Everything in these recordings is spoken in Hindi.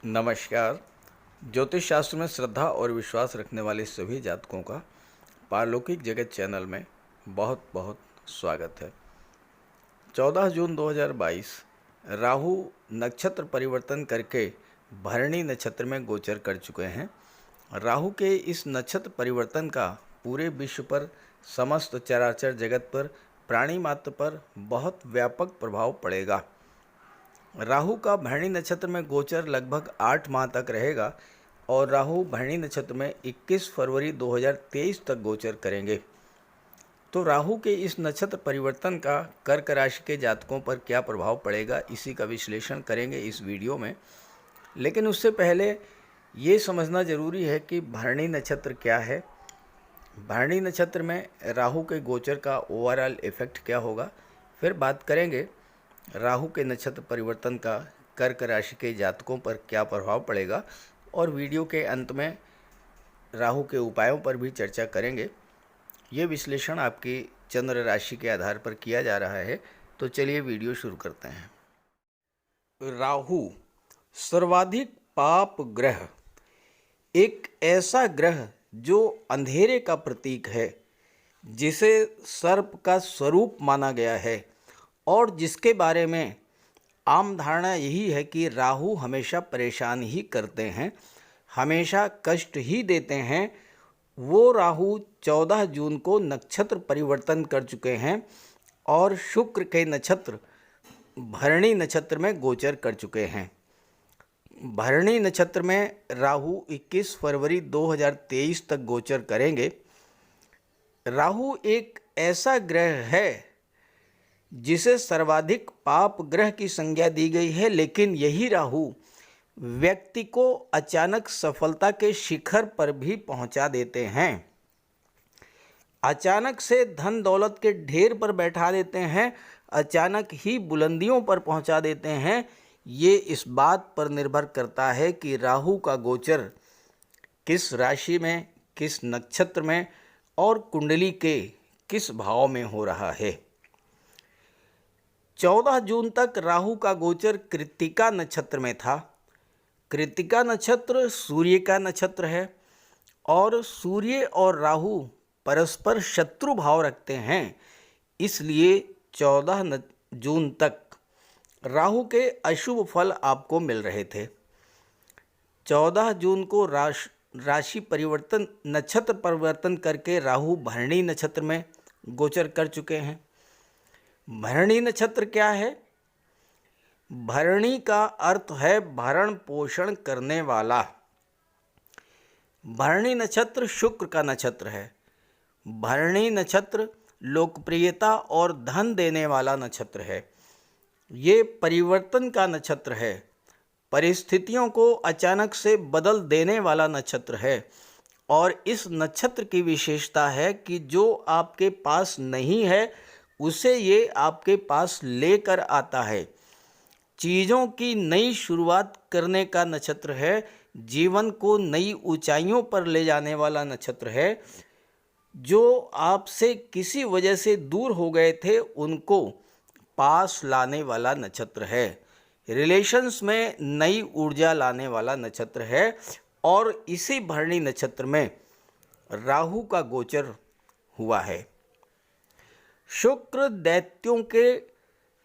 नमस्कार। ज्योतिष शास्त्र में श्रद्धा और विश्वास रखने वाले सभी जातकों का पारलौकिक जगत चैनल में बहुत बहुत स्वागत है। 14 जून 2022 राहु नक्षत्र परिवर्तन करके भरणी नक्षत्र में गोचर कर चुके हैं। राहु के इस नक्षत्र परिवर्तन का पूरे विश्व पर, समस्त चराचर जगत पर, प्राणी मात्र पर बहुत व्यापक प्रभाव पड़ेगा। राहु का भरणी नक्षत्र में गोचर लगभग 8 माह तक रहेगा और राहु भरणी नक्षत्र में 21 फरवरी 2023 तक गोचर करेंगे। तो राहु के इस नक्षत्र परिवर्तन का कर्क राशि के जातकों पर क्या प्रभाव पड़ेगा, इसी का विश्लेषण करेंगे इस वीडियो में। लेकिन उससे पहले ये समझना जरूरी है कि भरणी नक्षत्र क्या है, भरणी नक्षत्र में राहु के गोचर का ओवरऑल इफेक्ट क्या होगा। फिर बात करेंगे राहु के नक्षत्र परिवर्तन का कर्क राशि के जातकों पर क्या प्रभाव पड़ेगा और वीडियो के अंत में राहु के उपायों पर भी चर्चा करेंगे। ये विश्लेषण आपकी चंद्र राशि के आधार पर किया जा रहा है। तो चलिए वीडियो शुरू करते हैं। राहु सर्वाधिक पाप ग्रह, एक ऐसा ग्रह जो अंधेरे का प्रतीक है, जिसे सर्प का स्वरूप माना गया है और जिसके बारे में आम धारणा यही है कि राहु हमेशा परेशान ही करते हैं, हमेशा कष्ट ही देते हैं। वो राहु 14 जून को नक्षत्र परिवर्तन कर चुके हैं और शुक्र के नक्षत्र भरणी नक्षत्र में गोचर कर चुके हैं। भरणी नक्षत्र में राहु 21 फरवरी 2023 तक गोचर करेंगे। राहु एक ऐसा ग्रह है जिसे सर्वाधिक पाप ग्रह की संज्ञा दी गई है, लेकिन यही राहु व्यक्ति को अचानक सफलता के शिखर पर भी पहुंचा देते हैं, अचानक से धन दौलत के ढेर पर बैठा देते हैं, अचानक ही बुलंदियों पर पहुंचा देते हैं। ये इस बात पर निर्भर करता है कि राहु का गोचर किस राशि में, किस नक्षत्र में और कुंडली के किस भाव में हो रहा है। 14 जून तक राहु का गोचर कृत्तिका नक्षत्र में था। कृत्तिका नक्षत्र सूर्य का नक्षत्र है और सूर्य और राहु परस्पर शत्रु भाव रखते हैं। इसलिए 14 जून तक राहु के अशुभ फल आपको मिल रहे थे। 14 जून को राशि परिवर्तन, नक्षत्र परिवर्तन करके राहु भरणी नक्षत्र में गोचर कर चुके हैं। भरणी नक्षत्र क्या है? भरणी का अर्थ है भरण पोषण करने वाला। भरणी नक्षत्र शुक्र का नक्षत्र है। भरणी नक्षत्र लोकप्रियता और धन देने वाला नक्षत्र है। ये परिवर्तन का नक्षत्र है, परिस्थितियों को अचानक से बदल देने वाला नक्षत्र है। और इस नक्षत्र की विशेषता है कि जो आपके पास नहीं है उसे ये आपके पास लेकर आता है। चीज़ों की नई शुरुआत करने का नक्षत्र है, जीवन को नई ऊंचाइयों पर ले जाने वाला नक्षत्र है। जो आपसे किसी वजह से दूर हो गए थे उनको पास लाने वाला नक्षत्र है। रिलेशंस में नई ऊर्जा लाने वाला नक्षत्र है। और इसी भरणी नक्षत्र में राहु का गोचर हुआ है। शुक्र दैत्यों के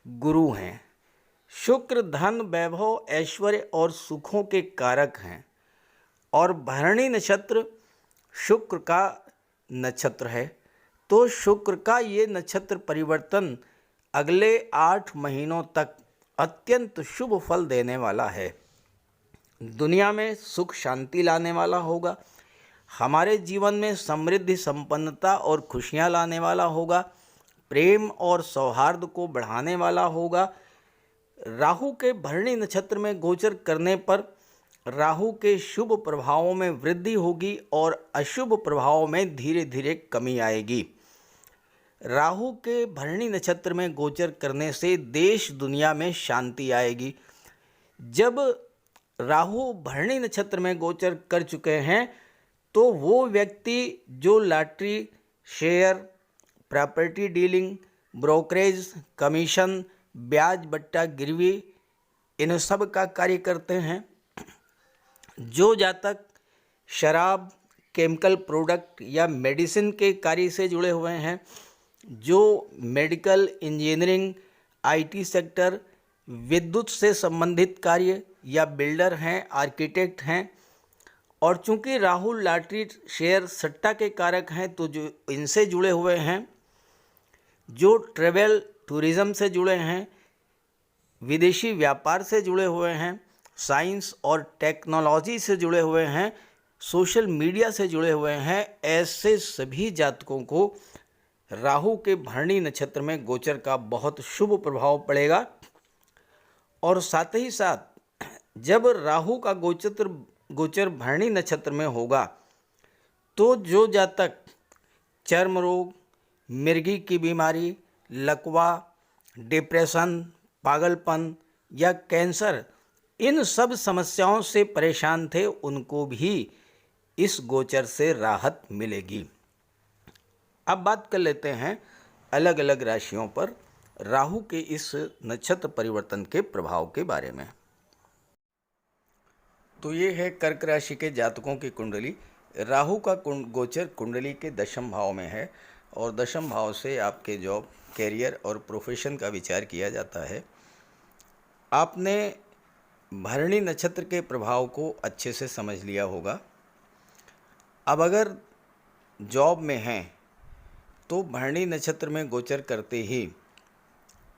गुरु हैं। शुक्र धन, वैभव, ऐश्वर्य और सुखों के कारक हैं और भरणी नक्षत्र शुक्र का नक्षत्र है। तो शुक्र का ये नक्षत्र परिवर्तन अगले 8 महीनों तक अत्यंत शुभ फल देने वाला है। दुनिया में सुख शांति लाने वाला होगा, हमारे जीवन में समृद्धि, संपन्नता और खुशियां लाने वाला होगा, प्रेम और सौहार्द को बढ़ाने वाला होगा। राहु के भरणी नक्षत्र में गोचर करने पर राहु के शुभ प्रभावों में वृद्धि होगी और अशुभ प्रभावों में धीरे धीरे कमी आएगी। राहु के भरणी नक्षत्र में गोचर करने से देश दुनिया में शांति आएगी। जब राहु भरणी नक्षत्र में गोचर कर चुके हैं तो वो व्यक्ति जो lottery, share, property dealing, brokerage, commission, ब्याज बट्टा गिरवी, इन सब का कार्य करते हैं, जो जातक शराब, केमिकल प्रोडक्ट या मेडिसिन के कार्य से जुड़े हुए हैं, जो मेडिकल, इंजीनियरिंग, आईटी सेक्टर, विद्युत से संबंधित कार्य या बिल्डर हैं, आर्किटेक्ट हैं, और चूंकि राहु लॉटरी, शेयर, सट्टा के कारक हैं, तो जो इनसे जुड़े हुए हैं, जो ट्रेवल, टूरिज़्म से जुड़े हैं, विदेशी व्यापार से जुड़े हुए हैं, साइंस और टेक्नोलॉजी से जुड़े हुए हैं, सोशल मीडिया से जुड़े हुए हैं, ऐसे सभी जातकों को राहु के भरणी नक्षत्र में गोचर का बहुत शुभ प्रभाव पड़ेगा। और साथ ही साथ जब राहु का गोचर भरणी नक्षत्र में होगा तो जो जातक चर्म रोग, मिर्गी की बीमारी, लकवा, डिप्रेशन, पागलपन या कैंसर, इन सब समस्याओं से परेशान थे, उनको भी इस गोचर से राहत मिलेगी। अब बात कर लेते हैं अलग अलग राशियों पर राहु के इस नक्षत्र परिवर्तन के प्रभाव के बारे में। तो ये है कर्क राशि के जातकों की कुंडली। राहु का गोचर कुंडली के दशम भाव में है और दशम भाव से आपके जॉब, कैरियर और प्रोफेशन का विचार किया जाता है। आपने भरणी नक्षत्र के प्रभाव को अच्छे से समझ लिया होगा। अब अगर जॉब में हैं तो भरणी नक्षत्र में गोचर करते ही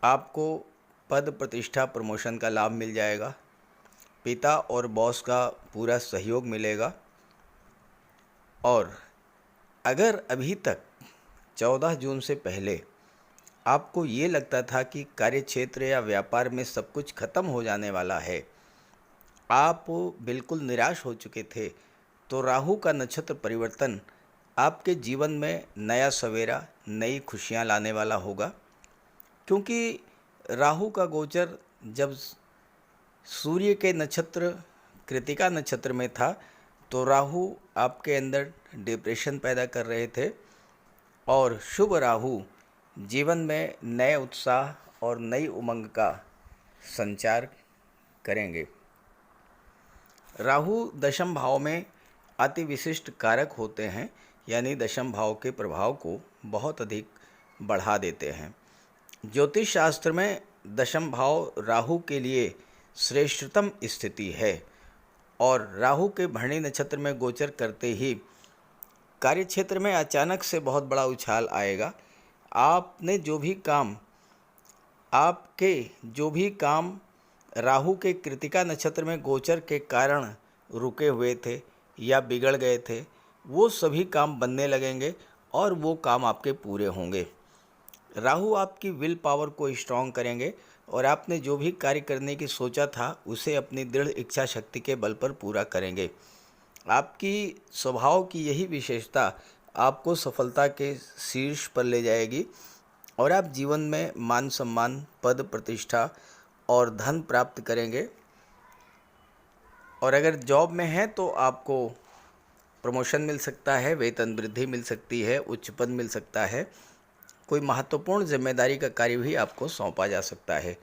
आपको पद, प्रतिष्ठा, प्रमोशन का लाभ मिल जाएगा। पिता और बॉस का पूरा सहयोग मिलेगा। और अगर अभी तक 14 जून से पहले आपको ये लगता था कि कार्यक्षेत्र या व्यापार में सब कुछ खत्म हो जाने वाला है, आप बिल्कुल निराश हो चुके थे, तो राहु का नक्षत्र परिवर्तन आपके जीवन में नया सवेरा, नई खुशियां लाने वाला होगा। क्योंकि राहु का गोचर जब सूर्य के नक्षत्र कृतिका नक्षत्र में था तो राहु आपके अंदर डिप्रेशन पैदा कर रहे थे, और शुभ राहु जीवन में नए उत्साह और नई उमंग का संचार करेंगे। राहु दशम भाव में अति विशिष्ट कारक होते हैं, यानी दशम भाव के प्रभाव को बहुत अधिक बढ़ा देते हैं। ज्योतिष शास्त्र में दशम भाव राहु के लिए श्रेष्ठतम स्थिति है, और राहु के भरणी नक्षत्र में गोचर करते ही कार्यक्षेत्र में अचानक से बहुत बड़ा उछाल आएगा। आपके जो भी काम राहु के कृतिका नक्षत्र में गोचर के कारण रुके हुए थे या बिगड़ गए थे, वो सभी काम बनने लगेंगे और वो काम आपके पूरे होंगे। राहु आपकी विल पावर को स्ट्रॉन्ग करेंगे और आपने जो भी कार्य करने की सोचा था उसे अपनी दृढ़ इच्छा शक्ति के बल पर पूरा करेंगे। आपकी स्वभाव की यही विशेषता आपको सफलता के शीर्ष पर ले जाएगी और आप जीवन में मान सम्मान, पद, प्रतिष्ठा और धन प्राप्त करेंगे। और अगर जॉब में हैं तो आपको प्रमोशन मिल सकता है, वेतन वृद्धि मिल सकती है, उच्च पद मिल सकता है, कोई महत्वपूर्ण जिम्मेदारी का कार्य भी आपको सौंपा जा सकता है।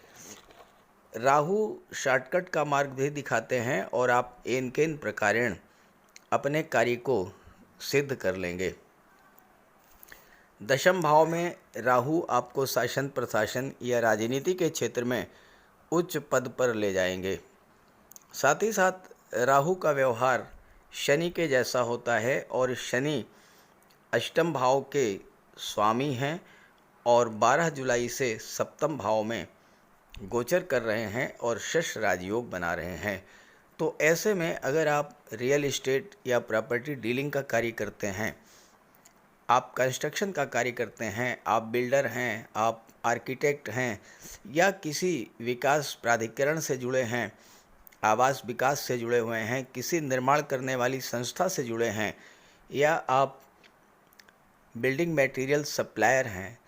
राहु शॉर्टकट का मार्ग भी दिखाते हैं और आप इन प्रकारेण अपने कार्य को सिद्ध कर लेंगे। दशम भाव में राहु आपको शासन, प्रशासन या राजनीति के क्षेत्र में उच्च पद पर ले जाएंगे। साथ ही साथ राहु का व्यवहार शनि के जैसा होता है और शनि अष्टम भाव के स्वामी हैं और 12 जुलाई से सप्तम भाव में गोचर कर रहे हैं और शश राजयोग बना रहे हैं। तो ऐसे में अगर आप रियल एस्टेट या प्रॉपर्टी डीलिंग का कार्य करते हैं, आप कंस्ट्रक्शन का कार्य करते हैं, आप बिल्डर हैं, आप आर्किटेक्ट हैं या किसी विकास प्राधिकरण से जुड़े हैं, आवास विकास से जुड़े हुए हैं, किसी निर्माण करने वाली संस्था से जुड़े हैं, या आप बिल्डिंग मटेरियल सप्लायर हैं,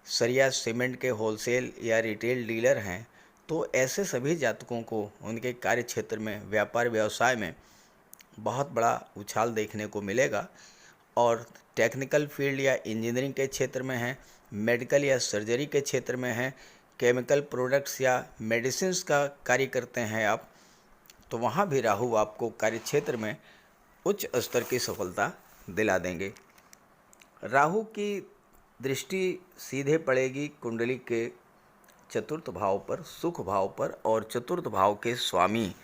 सरिया सीमेंट के होलसेल या रिटेल डीलर हैं, तो ऐसे सभी जातकों को उनके कार्य क्षेत्र में, व्यापार व्यवसाय में बहुत बड़ा उछाल देखने को मिलेगा। और टेक्निकल फील्ड या इंजीनियरिंग के क्षेत्र में हैं, मेडिकल या सर्जरी के क्षेत्र में हैं, केमिकल प्रोडक्ट्स या मेडिसिन्स का कार्य करते हैं आप, तो वहाँ भी राहु आपको कार्यक्षेत्र में उच्च स्तर की सफलता दिला देंगे। राहु की दृष्टि सीधे पड़ेगी कुंडली के चतुर्थ भाव पर, सुख भाव पर, और चतुर्थ भाव के स्वामी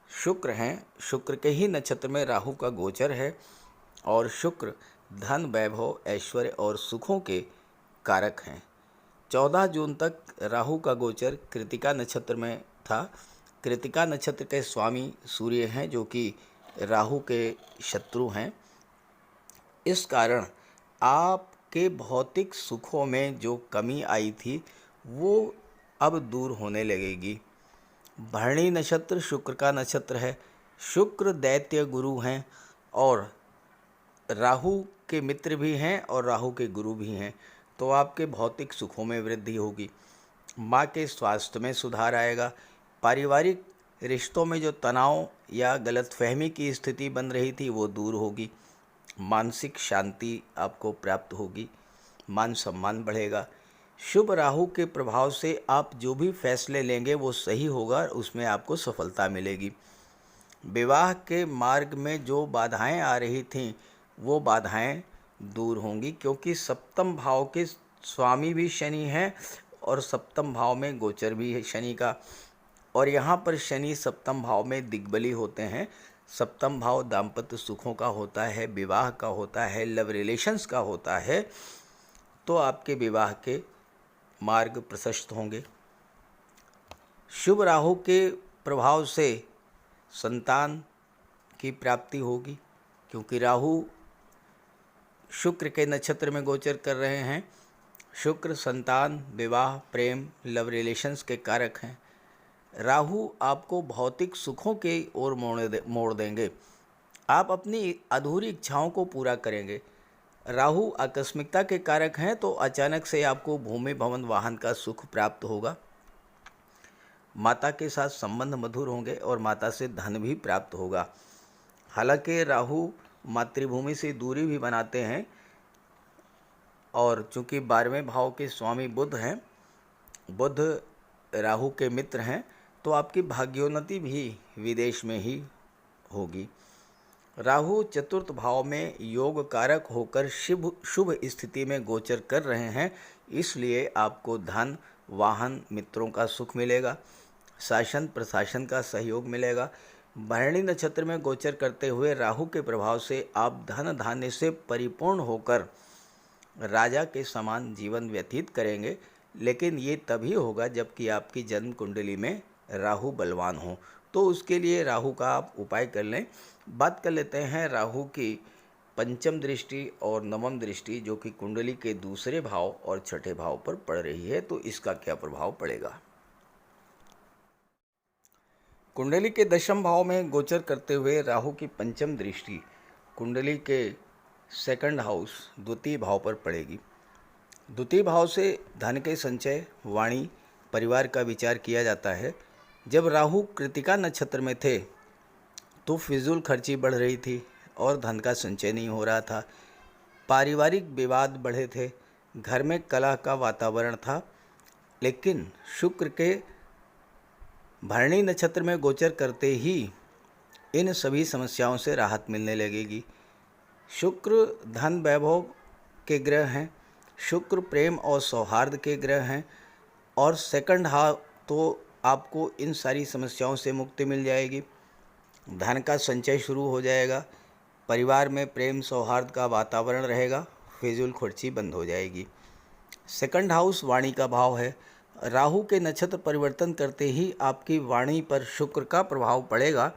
शुक्र हैं। शुक्र के ही नक्षत्र में राहु का गोचर है और शुक्र धन, वैभव, ऐश्वर्य और सुखों के कारक हैं। 14 जून तक राहु का गोचर कृतिका नक्षत्र में था। कृतिका नक्षत्र के स्वामी सूर्य हैं जो कि राहु के शत्रु हैं। इस कारण आपके भौतिक सुखों में जो कमी आई थी वो अब दूर होने लगेगी। भरणी नक्षत्र शुक्र का नक्षत्र है। शुक्र दैत्य गुरु हैं और राहु के मित्र भी हैं और राहु के गुरु भी हैं, तो आपके भौतिक सुखों में वृद्धि होगी। माँ के स्वास्थ्य में सुधार आएगा। पारिवारिक रिश्तों में जो तनाव या गलतफहमी की स्थिति बन रही थी वो दूर होगी। मानसिक शांति आपको प्राप्त होगी। मान सम्मान बढ़ेगा। शुभ राहु के प्रभाव से आप जो भी फैसले लेंगे वो सही होगा और उसमें आपको सफलता मिलेगी। विवाह के मार्ग में जो बाधाएं आ रही थीं वो बाधाएं दूर होंगी, क्योंकि सप्तम भाव के स्वामी भी शनि हैं और सप्तम भाव में गोचर भी है शनि का। और यहाँ पर शनि सप्तम भाव में दिग्बली होते हैं। सप्तम भाव दाम्पत्य सुखों का होता है, विवाह का होता है, लव रिलेशंस का होता है। तो आपके विवाह के मार्ग प्रशस्त होंगे। शुभ राहु के प्रभाव से संतान की प्राप्ति होगी, क्योंकि राहु शुक्र के नक्षत्र में गोचर कर रहे हैं। शुक्र संतान, विवाह, प्रेम, लव रिलेशंस के कारक हैं। राहु आपको भौतिक सुखों के ओर मोड़ देंगे। आप अपनी अधूरी इच्छाओं को पूरा करेंगे। राहु आकस्मिकता के कारक हैं, तो अचानक से आपको भूमि, भवन, वाहन का सुख प्राप्त होगा। माता के साथ संबंध मधुर होंगे और माता से धन भी प्राप्त होगा। हालांकि राहु मातृभूमि से दूरी भी बनाते हैं, और चूंकि 12वें भाव के स्वामी बुध हैं, बुध राहु के मित्र हैं, तो आपकी भाग्योन्नति भी विदेश में ही होगी। राहु चतुर्थ भाव में योग कारक होकर शुभ स्थिति में गोचर कर रहे हैं, इसलिए आपको धन, वाहन, मित्रों का सुख मिलेगा। शासन प्रशासन का सहयोग मिलेगा। भरणी नक्षत्र में गोचर करते हुए राहु के प्रभाव से आप धन धान्य से परिपूर्ण होकर राजा के समान जीवन व्यतीत करेंगे, लेकिन ये तभी होगा जबकि आपकी जन्म कुंडली में राहु बलवान हो। तो उसके लिए राहु का आप उपाय कर लें। बात कर लेते हैं राहु की पंचम दृष्टि और नवम दृष्टि जो कि कुंडली के दूसरे भाव और छठे भाव पर पड़ रही है, तो इसका क्या प्रभाव पड़ेगा। कुंडली के दशम भाव में गोचर करते हुए राहु की पंचम दृष्टि कुंडली के सेकंड हाउस द्वितीय भाव पर पड़ेगी। द्वितीय भाव से धन के संचय, वाणी, परिवार का विचार किया जाता है। जब राहु कृतिका नक्षत्र में थे तो फिजूल खर्ची बढ़ रही थी और धन का संचय नहीं हो रहा था। पारिवारिक विवाद बढ़े थे, घर में कलह का वातावरण था। लेकिन शुक्र के भरणी नक्षत्र में गोचर करते ही इन सभी समस्याओं से राहत मिलने लगेगी। शुक्र धन, वैभव के ग्रह हैं। शुक्र प्रेम और सौहार्द के ग्रह हैं, और सेकंड हाफ तो आपको इन सारी समस्याओं से मुक्ति मिल जाएगी। धन का संचय शुरू हो जाएगा। परिवार में प्रेम सौहार्द का वातावरण रहेगा। फिजूल खर्ची बंद हो जाएगी। सेकंड हाउस वाणी का भाव है। राहु के नक्षत्र परिवर्तन करते ही आपकी वाणी पर शुक्र का प्रभाव पड़ेगा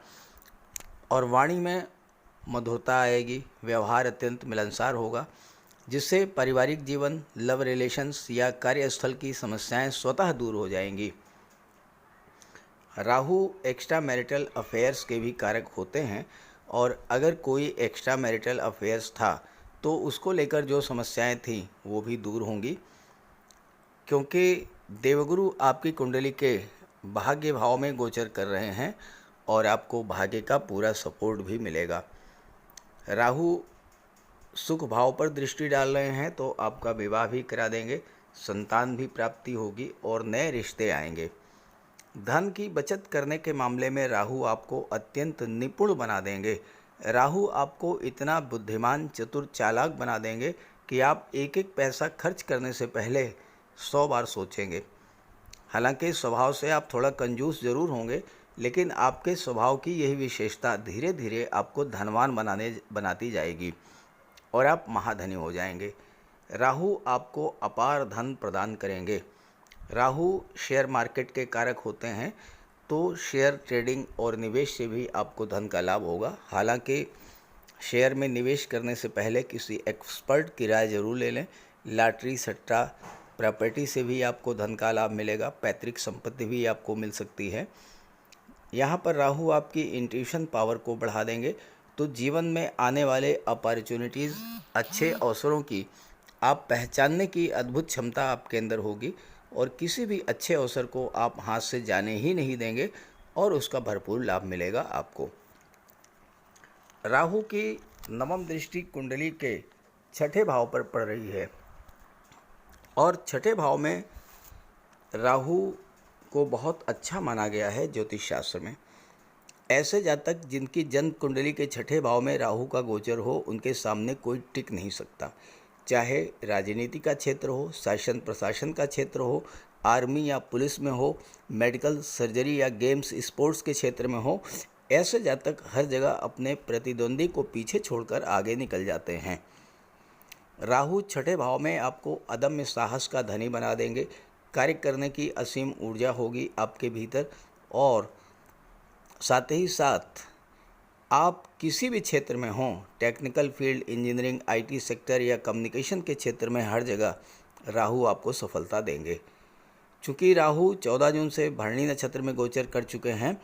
और वाणी में मधुरता आएगी। व्यवहार अत्यंत मिलनसार होगा, जिससे पारिवारिक जीवन, लव रिलेशंस या कार्यस्थल की समस्याएं स्वतः दूर हो जाएंगी। राहु एक्स्ट्रा मैरिटल अफेयर्स के भी कारक होते हैं, और अगर कोई एक्स्ट्रा मैरिटल अफेयर्स था तो उसको लेकर जो समस्याएं थीं वो भी दूर होंगी, क्योंकि देवगुरु आपकी कुंडली के भाग्य भाव में गोचर कर रहे हैं और आपको भाग्य का पूरा सपोर्ट भी मिलेगा। राहु सुख भाव पर दृष्टि डाल रहे हैं, तो आपका विवाह भी करा देंगे, संतान भी प्राप्ति होगी और नए रिश्ते आएंगे। धन की बचत करने के मामले में राहु आपको अत्यंत निपुण बना देंगे। राहु आपको इतना बुद्धिमान, चतुर, चालाक बना देंगे कि आप एक एक पैसा खर्च करने से पहले 100 बार सोचेंगे। हालांकि स्वभाव से आप थोड़ा कंजूस ज़रूर होंगे, लेकिन आपके स्वभाव की यही विशेषता धीरे धीरे आपको धनवान बनाती जाएगी और आप महाधनी हो जाएंगे। राहु आपको अपार धन प्रदान करेंगे। राहु शेयर मार्केट के कारक होते हैं, तो शेयर ट्रेडिंग और निवेश से भी आपको धन का लाभ होगा। हालांकि शेयर में निवेश करने से पहले किसी एक्सपर्ट की राय जरूर ले लें। लॉटरी, सट्टा, प्रॉपर्टी से भी आपको धन का लाभ मिलेगा। पैतृक संपत्ति भी आपको मिल सकती है। यहाँ पर राहु आपकी इंट्यूशन पावर को बढ़ा देंगे, तो जीवन में आने वाले अपॉर्चुनिटीज़, अच्छे अवसरों की आप पहचानने की अद्भुत क्षमता आपके अंदर होगी और किसी भी अच्छे अवसर को आप हाथ से जाने ही नहीं देंगे और उसका भरपूर लाभ मिलेगा आपको। राहु की नवम दृष्टि कुंडली के छठे भाव पर पड़ रही है और छठे भाव में राहु को बहुत अच्छा माना गया है ज्योतिष शास्त्र में। ऐसे जातक जिनकी जन्म कुंडली के छठे भाव में राहु का गोचर हो, उनके सामने कोई टिक नहीं सकता। चाहे राजनीति का क्षेत्र हो, शासन प्रशासन का क्षेत्र हो, आर्मी या पुलिस में हो, मेडिकल, सर्जरी या गेम्स स्पोर्ट्स के क्षेत्र में हो, ऐसे जातक हर जगह अपने प्रतिद्वंदी को पीछे छोड़कर आगे निकल जाते हैं। राहु छठे भाव में आपको अदम्य साहस का धनी बना देंगे। कार्य करने की असीम ऊर्जा होगी आपके भीतर और साथ ही साथ आप किसी भी क्षेत्र में हों, technical field, engineering, IT sector या कम्युनिकेशन के क्षेत्र में, हर जगह राहु आपको सफलता देंगे। चूँकि राहु 14 जून से भरणी नक्षत्र में गोचर कर चुके हैं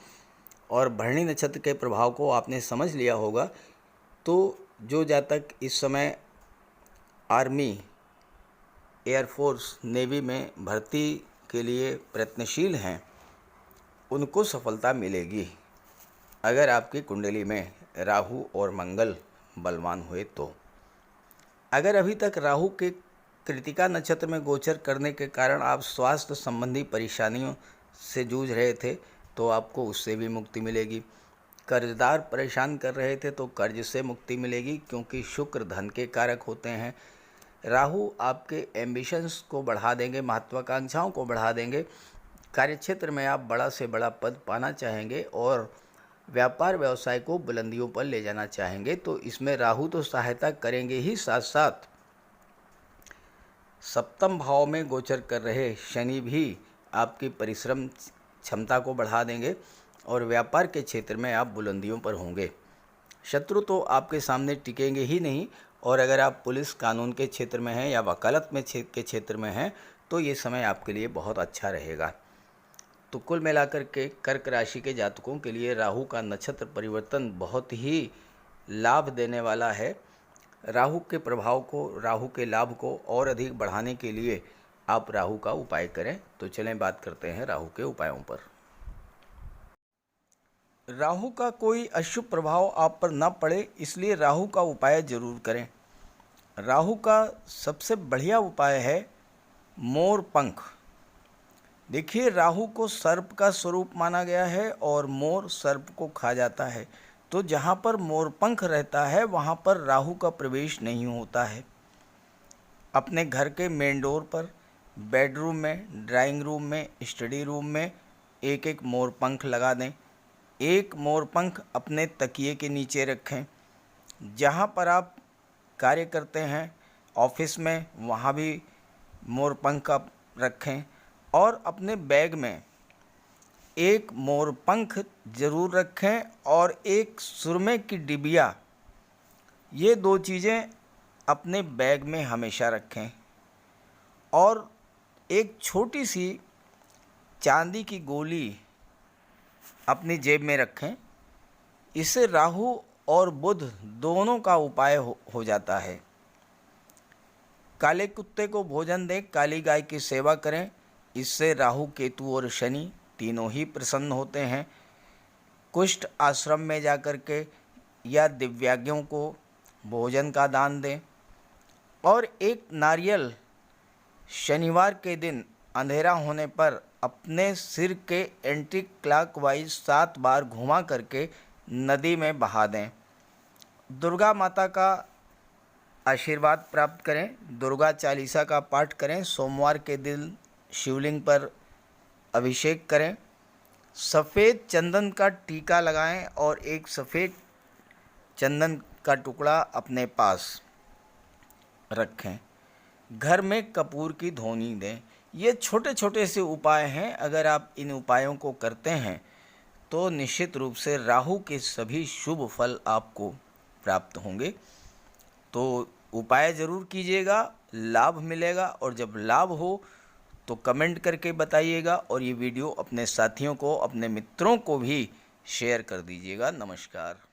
और भरणी नक्षत्र के प्रभाव को आपने समझ लिया होगा, तो जो जातक इस समय आर्मी, एयरफोर्स, नेवी में भर्ती के लिए प्रयत्नशील हैं, उनको सफलता मिलेगी अगर आपकी कुंडली में राहु और मंगल बलवान हुए तो। अगर अभी तक राहु के कृतिका नक्षत्र में गोचर करने के कारण आप स्वास्थ्य संबंधी परेशानियों से जूझ रहे थे, तो आपको उससे भी मुक्ति मिलेगी। कर्जदार परेशान कर रहे थे तो कर्ज से मुक्ति मिलेगी, क्योंकि शुक्र धन के कारक होते हैं। राहु आपके एम्बिशंस को बढ़ा देंगे, महत्वाकांक्षाओं को बढ़ा देंगे। कार्यक्षेत्र में आप बड़ा से बड़ा पद पाना चाहेंगे और व्यापार व्यवसाय को बुलंदियों पर ले जाना चाहेंगे, तो इसमें राहु तो सहायता करेंगे ही, साथ साथ सप्तम भाव में गोचर कर रहे शनि भी आपकी परिश्रम क्षमता को बढ़ा देंगे और व्यापार के क्षेत्र में आप बुलंदियों पर होंगे। शत्रु तो आपके सामने टिकेंगे ही नहीं, और अगर आप पुलिस, कानून के क्षेत्र में हैं या वकालत में के क्षेत्र में हैं, तो ये समय आपके लिए बहुत अच्छा रहेगा। तो कुल मिलाकर के कर्क राशि के जातकों के लिए राहु का नक्षत्र परिवर्तन बहुत ही लाभ देने वाला है। राहु के प्रभाव को, राहु के लाभ को और अधिक बढ़ाने के लिए आप राहु का उपाय करें। तो चलें बात करते हैं राहु के उपायों पर। राहु का कोई अशुभ प्रभाव आप पर न पड़े, इसलिए राहु का उपाय जरूर करें। राहु का सबसे बढ़िया उपाय है मोर पंख। देखिए, राहु को सर्प का स्वरूप माना गया है और मोर सर्प को खा जाता है, तो जहाँ पर मोर पंख रहता है वहाँ पर राहु का प्रवेश नहीं होता है। अपने घर के मेन डोर पर, बेडरूम में, ड्राइंग रूम में, स्टडी रूम में एक एक मोर पंख लगा दें। एक मोर पंख अपने तकिए के नीचे रखें। जहाँ पर आप कार्य करते हैं, ऑफिस में, वहाँ भी मोर पंख आप रखें और अपने बैग में एक मोर पंख जरूर रखें और एक सुरमे की डिबिया, ये दो चीज़ें अपने बैग में हमेशा रखें और एक छोटी सी चांदी की गोली अपनी जेब में रखें। इससे राहु और बुध दोनों का उपाय हो जाता है। काले कुत्ते को भोजन दें, काली गाय की सेवा करें, इससे राहु, केतु और शनि तीनों ही प्रसन्न होते हैं। कुष्ठ आश्रम में जाकर के या दिव्यांगों को भोजन का दान दें और एक नारियल शनिवार के दिन अंधेरा होने पर अपने सिर के एंटी क्लॉकवाइज 7 बार घुमा करके नदी में बहा दें। दुर्गा माता का आशीर्वाद प्राप्त करें। दुर्गा चालीसा का पाठ करें। सोमवार के दिन शिवलिंग पर अभिषेक करें। सफ़ेद चंदन का टीका लगाएं और एक सफ़ेद चंदन का टुकड़ा अपने पास रखें। घर में कपूर की धूनी दें। ये छोटे छोटे से उपाय हैं। अगर आप इन उपायों को करते हैं तो निश्चित रूप से राहु के सभी शुभ फल आपको प्राप्त होंगे। तो उपाय ज़रूर कीजिएगा, लाभ मिलेगा। और जब लाभ हो तो कमेंट करके बताइएगा और ये वीडियो अपने साथियों को, अपने मित्रों को भी शेयर कर दीजिएगा। नमस्कार।